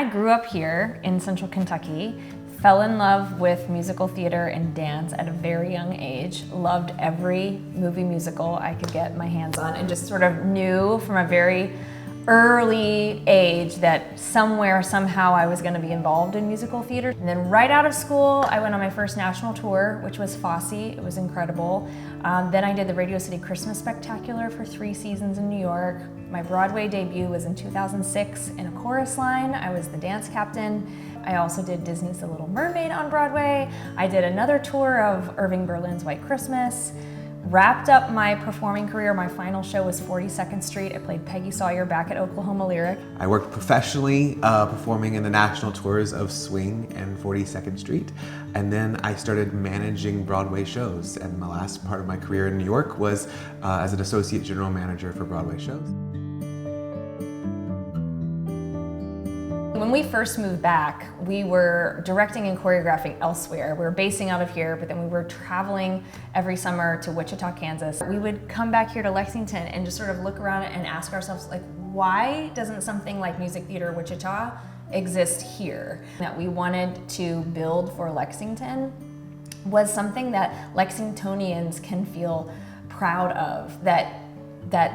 I grew up here in Central Kentucky, fell in love with musical theater and dance at a very young age, loved every movie musical I could get my hands on, and just sort of knew from a very early age that somewhere, somehow I was going to be involved in musical theater. And then right out of school, I went on my first national tour, which was Fosse. It was incredible. Then I did the Radio City Christmas Spectacular for 3 seasons in New York. My Broadway debut was in 2006 in a chorus line. I was the dance captain. I also did Disney's The Little Mermaid on Broadway. I did another tour of Irving Berlin's White Christmas. Wrapped up my performing career. My final show was 42nd Street. I played Peggy Sawyer back at Oklahoma Lyric. I worked professionally performing in the national tours of Swing and 42nd Street. And then I started managing Broadway shows. And the last part of my career in New York was as an associate general manager for Broadway shows. When we first moved back, we were directing and choreographing elsewhere. We were basing out of here, but then we were traveling every summer to Wichita, Kansas. We would come back here to Lexington and just sort of look around and ask ourselves, like, why doesn't something like Music Theater Wichita exist here? That we wanted to build for Lexington was something that Lexingtonians can feel proud of, that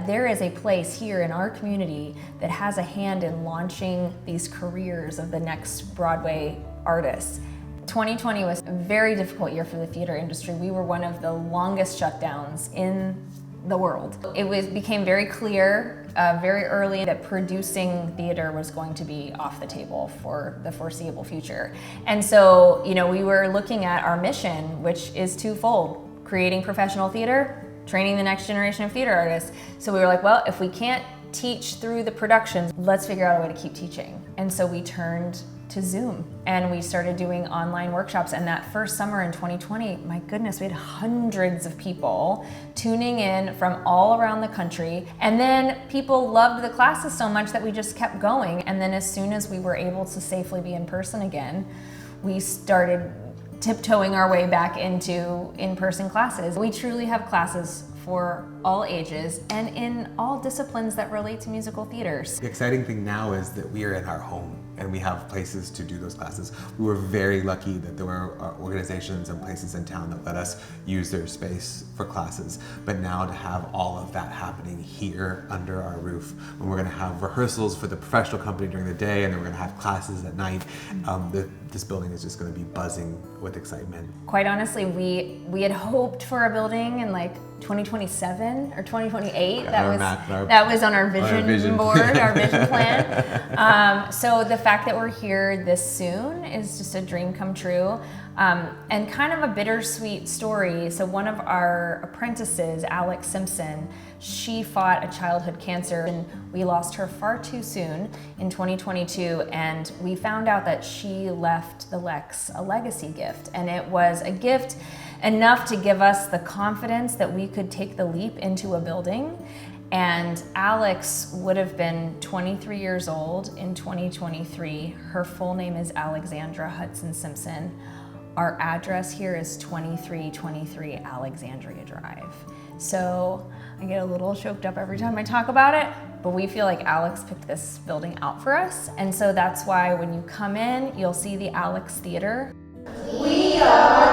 there is a place here in our community that has a hand in launching these careers of the next Broadway artists. 2020 was a very difficult year for the theater industry. We were one of the longest shutdowns in the world. It became very clear very early that producing theater was going to be off the table for the foreseeable future. And so, we were looking at our mission, which is twofold: creating professional theater, training the next generation of theater artists. So we were like, well, if we can't teach through the productions, let's figure out a way to keep teaching. And so we turned to Zoom and we started doing online workshops. And that first summer in 2020, my goodness, we had hundreds of people tuning in from all around the country. And then people loved the classes so much that we just kept going. And then as soon as we were able to safely be in person again, we started tiptoeing our way back into in-person classes. We truly have classes for all ages and in all disciplines that relate to musical theaters. The exciting thing now is that we are in our home and we have places to do those classes. We were very lucky that there were organizations and places in town that let us use their space for classes. But now to have all of that happening here under our roof, when we're gonna have rehearsals for the professional company during the day and then we're gonna have classes at night, this building is just gonna be buzzing with excitement. Quite honestly, we had hoped for a building in like 2027 or 2028. That was on our vision board, our vision plan. So the fact that we're here this soon is just a dream come true. And kind of a bittersweet story. So one of our apprentices, Alex Simpson, she fought a childhood cancer and we lost her far too soon in 2022. And we found out that she left the Lex a legacy gift. And it was a gift enough to give us the confidence that we could take the leap into a building. And Alex would have been 23 years old in 2023. Her full name is Alexandra Hudson Simpson. Our address here is 2323 Alexandria Drive. So I get a little choked up every time I talk about it, but we feel like Alex picked this building out for us. And so that's why when you come in, you'll see the Alex Theater. We are